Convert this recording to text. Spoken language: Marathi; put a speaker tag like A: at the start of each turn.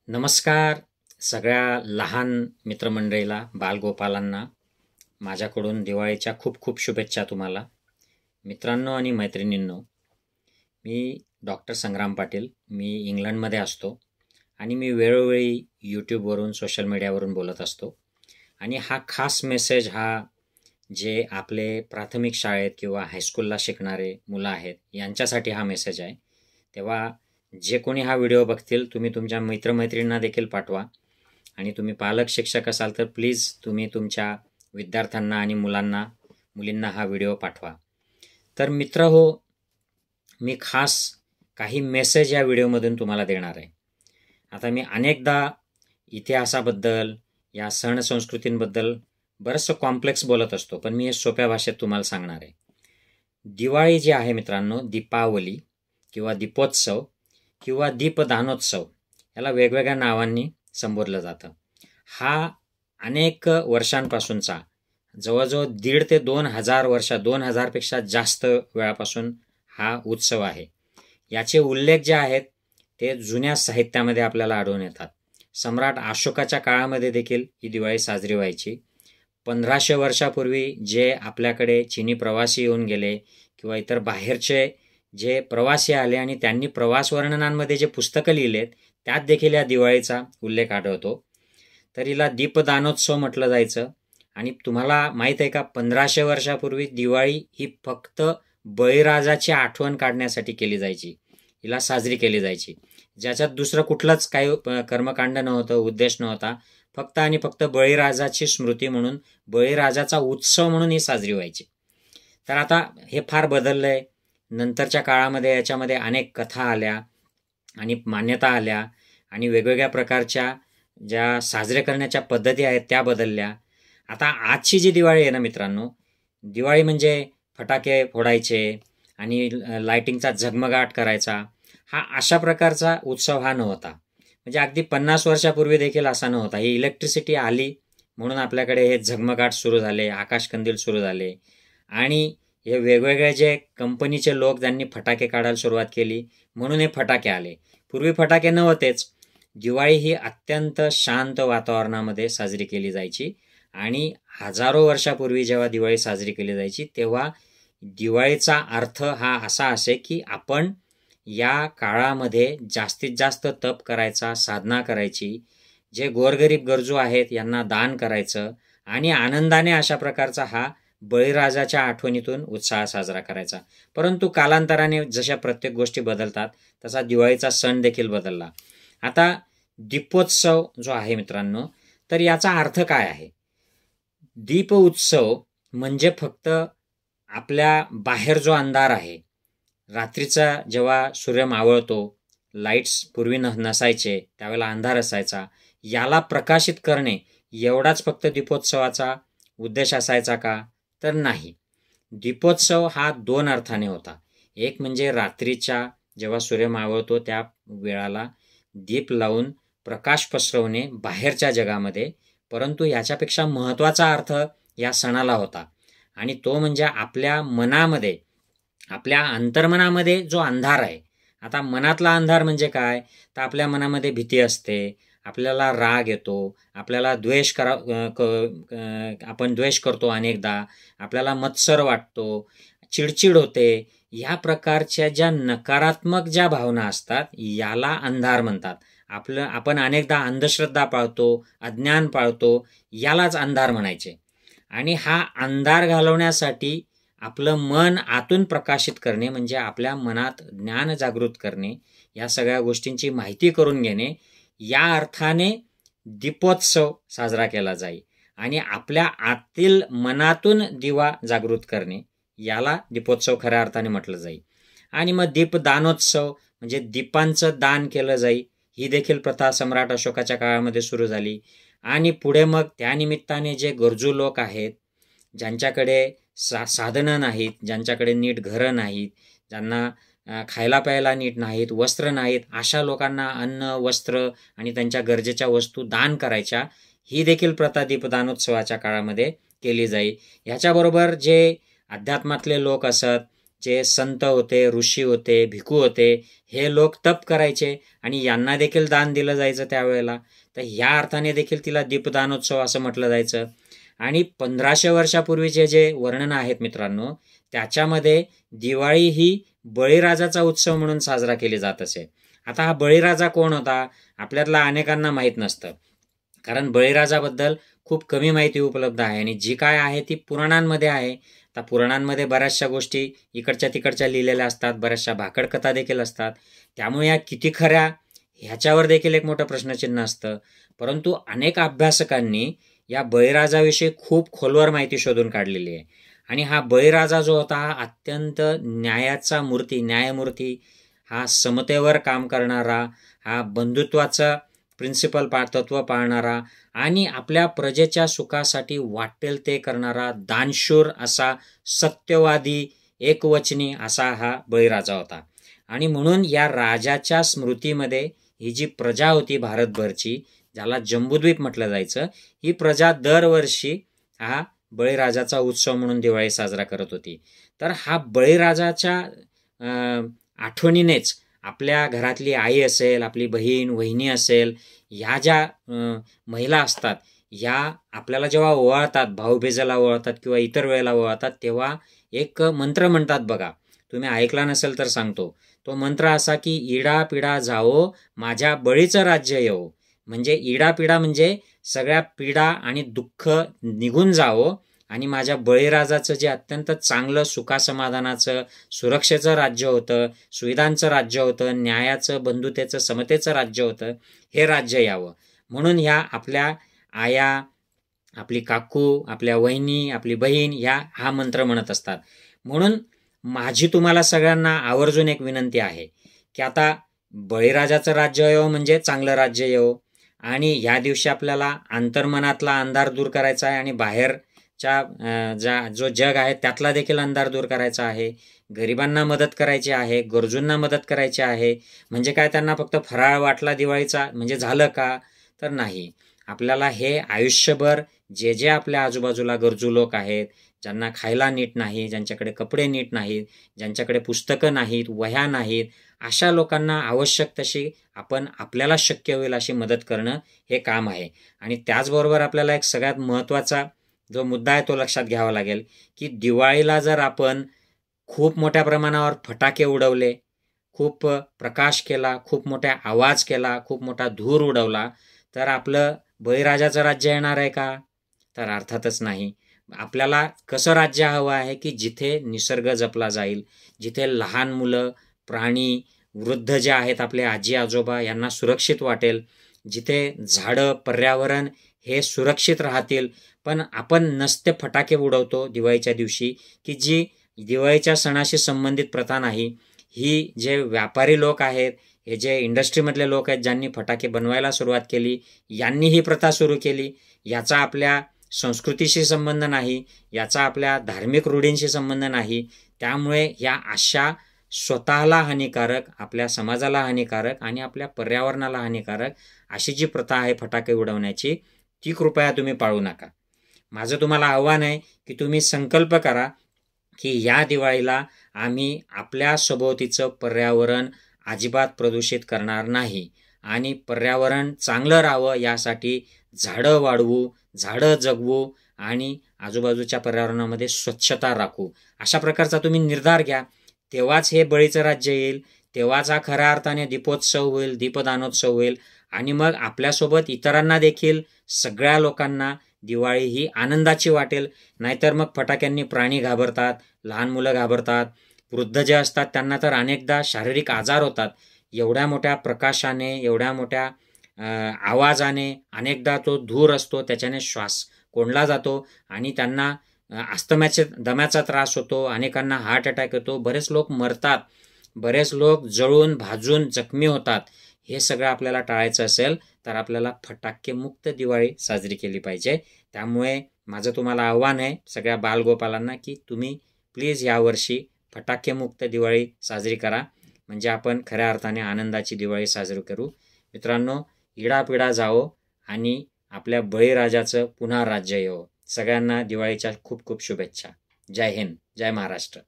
A: नमस्कार सगळ्या लहान मित्रमंडळीला, बालगोपालांना माझ्याकडून दिवाळीच्या खूप खूप शुभेच्छा तुम्हाला. मित्रांनो आणि मैत्रिणींनो, मी डॉक्टर संग्राम पाटील. मी इंग्लंडमध्ये असतो आणि मी वेळोवेळी यूट्यूबवरून, सोशल मीडियावरून बोलत असतो. आणि हा खास मेसेज जे आपले प्राथमिक शाळेत किंवा हायस्कूलला शिकणारे मुलं आहेत यांच्यासाठी हा मेसेज आहे. तेव्हा जे कोणी हा व्हिडिओ बघतील तुम्ही तुमच्या मित्रमैत्रिणींना देखील पाठवा. आणि तुम्ही पालक शिक्षक असाल तर प्लीज तुम्ही तुमच्या विद्यार्थ्यांना आणि मुलींना हा व्हिडिओ पाठवा. तर मित्र हो, मी खास काही मेसेज या व्हिडिओमधून तुम्हाला देणार आहे. आता मी अनेकदा इतिहासाबद्दल, या सण संस्कृतींबद्दल बरंचसं कॉम्प्लेक्स बोलत असतो, पण मी हे सोप्या भाषेत तुम्हाला सांगणार आहे. दिवाळी जी आहे मित्रांनो, दीपावली किंवा दीपोत्सव किंवा दीपदानोत्सव याला वेगवेगळ्या नावांनी संबोधलं जातं. हा अनेक वर्षांपासूनचा, जवळजवळ 1,500 ते 2,000 2000पेक्षा जास्त वेळापासून हा उत्सव आहे. याचे उल्लेख जे आहेत ते जुन्या साहित्यामध्ये आपल्याला आढळून येतात. सम्राट अशोकाच्या काळामध्ये देखील ही दिवाळी साजरी व्हायची. 1500 वर्षापूर्वी जे आपल्याकडे चीनी प्रवासी येऊन गेले किंवा इतर बाहेरचे जे प्रवासी आले आणि त्यांनी प्रवास वर्णनांमध्ये जे पुस्तकं लिहिलेत त्यात देखील या दिवाळीचा उल्लेख आढळतो. तर हिला दीपदानोत्सव म्हटलं जायचं. आणि तुम्हाला माहीत आहे का, 1500 वर्षापूर्वी दिवाळी ही फक्त बळीराजाची आठवण काढण्यासाठी केली जायची, हिला साजरी केली जायची. ज्याच्यात दुसरं कुठलंच काही कर्मकांड नव्हतं, उद्देश नव्हता. फक्त आणि फक्त बळीराजाची स्मृती म्हणून, बळीराजाचा उत्सव म्हणून ही साजरी व्हायची. तर आता हे फार बदललंय. नंतरच्या काळामध्ये याच्यामध्ये अनेक कथा आल्या आणि मान्यता आल्या आणि वेगवेगळ्या प्रकारच्या ज्या साजरे करण्याच्या पद्धती आहेत त्या बदलल्या. आता आजची जी दिवाळी आहे ना मित्रांनो, दिवाळी म्हणजे फटाके फोडायचे आणि लाइटिंगचा झगमगाट करायचा, हा अशा प्रकारचा उत्सव हा नव्हता. म्हणजे अगदी 50 वर्षापूर्वी देखील असा नव्हता. ही इलेक्ट्रिसिटी आली म्हणून आपल्याकडे हे झगमगाट सुरू झाले, आकाशकंदील सुरू झाले आणि हे वेगवेगळे जे कंपनीचे लोक ज्यांनी फटाके काढायला सुरुवात केली म्हणून हे फटाके आले. पूर्वी फटाके नव्हतेच. दिवाळी ही अत्यंत शांत वातावरणामध्ये साजरी केली जायची आणि हजारो वर्षापूर्वी जेव्हा दिवाळी साजरी केली जायची तेव्हा दिवाळीचा अर्थ हा असा असे की आपण या काळामध्ये जास्तीत जास्त तप करायचा, साधना करायची, जे गोरगरीब गरजू आहेत यांना दान करायचं आणि आनंदाने अशा प्रकारचा हा बळीराजाच्या आठवणीतून उत्साह साजरा करायचा. परंतु कालांतराने जशा प्रत्येक गोष्टी बदलतात तसा दिवाळीचा सण देखील बदलला. आता दीपोत्सव जो आहे मित्रांनो, तर याचा अर्थ काय आहे? दीप उत्सव म्हणजे फक्त आपल्या बाहेर जो अंधार आहे, रात्रीचा जेव्हा सूर्य मावळतो, लाईट्स पूर्वी नसायचे, त्यावेळेला अंधार असायचा, याला प्रकाशित करणे एवढाच फक्त दीपोत्सवाचा उद्देश असायचा का? तर नाही. दीपोत्सव हा 2 अर्थाने होता. एक म्हणजे रात्रीच्या जेव्हा सूर्य मावळतो त्या वेळाला दीप लावून प्रकाश पसरवणे बाहेरच्या जगामध्ये. परंतु याच्यापेक्षा महत्त्वाचा अर्थ या सणाला होता आणि तो म्हणजे आपल्या मनामध्ये, आपल्या अंतर्मनामध्ये जो अंधार आहे. आता मनातला अंधार म्हणजे काय? तर आपल्या मनामध्ये भीती असते, आपल्याला राग येतो, आपल्याला आपण द्वेष करतो अनेकदा, आपल्याला मत्सर वाटतो, चिडचिड होते. या प्रकारच्या ज्या नकारात्मक ज्या भावना असतात याला अंधार म्हणतात. आपण अनेकदा अंधश्रद्धा पाळतो, अज्ञान पाळतो, यालाच अंधार म्हणायचे. आणि हा अंधार घालवण्यासाठी आपलं मन आतून प्रकाशित करणे म्हणजे आपल्या मनात ज्ञान जागृत करणे, या सगळ्या गोष्टींची माहिती करून घेणे, या अर्थाने दीपोत्सव साजरा केला जाईल. आणि आपल्या आतील मनातून दिवा जागृत करणे, याला दीपोत्सव खऱ्या अर्थाने म्हटलं जाईल. आणि मग दीपदानोत्सव म्हणजे दीपांचं दान केलं जाईल. ही देखील प्रथा सम्राट अशोकाच्या काळामध्ये सुरू झाली. आणि पुढे मग त्यानिमित्ताने जे गरजू लोक आहेत, ज्यांच्याकडे साधनं नाहीत, ज्यांच्याकडे नीट घरं नाहीत, ज्यांना खायला प्यायला नीट नाहीत, वस्त्र नाहीत, अशा लोकांना अन्न, वस्त्र आणि त्यांच्या गरजेच्या वस्तू दान करायच्या, ही देखील प्रथा दीपदानोत्सवाच्या काळामध्ये केली जाईल. ह्याच्याबरोबर जे अध्यात्मातले लोक असत जे संत होते, ऋषी होते, भिकू होते, हे लोक तप करायचे आणि यांना देखील दान दिलं जायचं त्यावेळेला. तर ह्या अर्थाने देखील तिला दीपदानोत्सव असं म्हटलं जायचं. आणि 1500 वर्षापूर्वीचे जे वर्णन आहेत मित्रांनो, त्याच्यामध्ये दिवाळी ही बळीराजाचा उत्सव म्हणून साजरा केली जात असे. आता हा बळीराजा कोण होता आपल्यातला अनेकांना माहीत नसतं, कारण बळीराजाबद्दल खूप कमी माहिती उपलब्ध आहे आणि जी काय आहे ती पुराणांमध्ये आहे. आता पुराणांमध्ये बऱ्याचशा गोष्टी इकडच्या तिकडच्या लिहिलेल्या असतात, बऱ्याचशा भाकडकथा देखील असतात. त्यामुळे या किती खऱ्या ह्याच्यावर देखील एक मोठं प्रश्नचिन्ह असतं. परंतु अनेक अभ्यासकांनी या बळीराजाविषयी खूप खोलवर माहिती शोधून काढलेली आहे. आणि हा बळीराजा जो होता हा अत्यंत न्यायाचा न्यायमूर्ती, हा समतेवर काम करणारा, हा बंधुत्वाचा प्रिन्सिपल तत्व पाळणारा आणि आपल्या प्रजेच्या सुखासाठी वाटेल ते करणारा, दानशूर असा, सत्यवादी, एकवचनी असा हा बळीराजा होता. आणि म्हणून या राजाच्या स्मृतीमध्ये ही जी प्रजा होती भारतभरची, ज्याला जम्बूद्वीप म्हटलं जायचं, ही प्रजा दरवर्षी हा बळीराजाचा उत्सव म्हणून दिवाळी साजरा करत होती. तर हा बळीराजाच्या आठवणीनेच आपल्या घरातली आई असेल, आपली बहीण वहिनी असेल, ह्या ज्या महिला असतात, ह्या आपल्याला जेव्हा ओवाळतात, भाऊबीजेला ओवाळतात किंवा इतर वेळेला ओवाळतात, तेव्हा एक मंत्र म्हणतात बघा, तुम्ही ऐकला नसेल तर सांगतो. तो मंत्र असा की इडा पिडा जाओ माझ्या बळीचं राज्य येवो. म्हणजे इडापिडा म्हणजे सगळ्या पीडा आणि दुःख निघून जावो आणि माझ्या बळीराजाचं जे अत्यंत चांगलं सुखासमाधानाचं, सुरक्षेचं राज्य होतं, सुविधांचं राज्य होतं, न्यायाचं, बंधुतेचं, समतेचं राज्य होतं, हे राज्य यावं. म्हणून ह्या आपल्या आया, आपली काकू, आपल्या वहिनी, आपली बहीण ह्या हा मंत्र म्हणत असतात. म्हणून माझी तुम्हाला सगळ्यांना आवर्जून एक विनंती आहे की आता बळीराजाचं राज्य येवो म्हणजे चांगलं राज्य येवो. आणि ह्या दिवशी आपल्याला अंतर्मनातला अंधार दूर करायचा आहे आणि बाहेरच्या जो जग आहे त्यातला देखील अंधार दूर करायचा आहे. गरिबांना मदत करायची आहे, गरजूंना मदत करायची आहे. म्हणजे काय, त्यांना फक्त फराळ वाटला दिवाळीचा म्हणजे झालं का? तर नाही. आपल्याला हे आयुष्यभर जे जे आपल्या आजूबाजूला गरजू लोक आहेत, ज्यांना खायला नीट नाही, ज्यांच्याकडे कपडे नीट नाहीत, ज्यांच्याकडे पुस्तकं नाहीत, वह्या नाहीत, अशा लोकांना आवश्यक तशी आपण आपल्याला शक्य होईल अशी मदत करणं हे काम आहे. आणि त्याचबरोबर आपल्याला एक सगळ्यात महत्त्वाचा जो मुद्दा आहे तो लक्षात घ्यावा लागेल की दिवाळीला जर आपण खूप मोठ्या प्रमाणावर फटाके उडवले, खूप प्रकाश केला, खूप मोठा आवाज केला, खूप मोठा धूर उडवला, तर आपलं बळीराजाचं राज्य येणार आहे का? तर अर्थातच नाही. आपल्याला कसं राज्य हवं आहे की जिथे निसर्ग जपला जाईल, जिथे लहान मुलं, प्राणी, वृद्ध जे आहेत आपले आजी आजोबा यांना सुरक्षित वाटेल, जिथे झाडं, पर्यावरण हे सुरक्षित राहतील. पण आपण नसते फटाके उडवतो दिवाळीच्या दिवशी की जी दिवाळीच्या सणाशी संबंधित प्रथा नाही. ही जे व्यापारी लोक आहेत, हे जे इंडस्ट्रीमधले लोक आहेत, ज्यांनी फटाके बनवायला सुरुवात केली, यांनी ही प्रथा सुरू केली. याचा आपल्या संस्कृतीशी संबंध नाही, याचा आपल्या धार्मिक रूढींशी संबंध नाही. त्यामुळे या अशा स्वतःला हानिकारक, आपल्या समाजाला हानिकारक आणि आपल्या पर्यावरणाला हानिकारक अशी जी प्रथा आहे फटाके उडवण्याची, ती कृपया तुम्ही पाळू नका. माझं तुम्हाला आव्हान आहे की तुम्ही संकल्प करा की या दिवाळीला आम्ही आपल्या सभोवतीचं पर्यावरण अजिबात प्रदूषित करणार नाही आणि पर्यावरण चांगलं राहावं यासाठी झाडं वाढवू, झाडं जगवू आणि आजूबाजूच्या पर्यावरणामध्ये स्वच्छता राखू. अशा प्रकारचा तुम्ही निर्धार घ्या. तेव्हाच हे बळीचं राज्य येईल, तेव्हाच हा खऱ्या अर्थाने दीपोत्सव होईल, दीपदानोत्सव होईल आणि मग आपल्यासोबत इतरांना देखील, सगळ्या लोकांना दिवाळी ही आनंदाची वाटेल. नाहीतर मग फटाक्यांनी प्राणी घाबरतात, लहान मुलं घाबरतात, वृद्ध जे असतात त्यांना तर अनेकदा शारीरिक आजार होतात. एवढ्या मोठ्या प्रकाशाने, एवढ्या मोठ्या आवाजाने, अनेकदा तो धूर असतो त्याच्याने श्वास कोंडला जातो आणि त्यांना दम्याचा त्रास होतो, अनेकांना हार्ट अटॅक येतो, बरेच लोक मरतात, बरेच लोक जळून भाजून जखमी होतात. हे सगळं आपल्याला टाळायचं असेल तर आपल्याला फटाके मुक्त दिवाळी साजरी केली पाहिजे. त्यामुळे माझं तुम्हाला आव्हान आहे सगळ्या बालगोपालांना की तुम्ही प्लीज यावर्षी फटाके मुक्त दिवाळी साजरी करा, म्हणजे आपण खऱ्या अर्थाने आनंदाची दिवाळी साजरी करू. मित्रांनो, इडापिडा जाओ आणि आपल्या बळीराजाचं पुन्हा राज्य येवो. सगळ्यांना दिवाळीच्या खूप खूप शुभेच्छा. जय हिंद, जय महाराष्ट्र.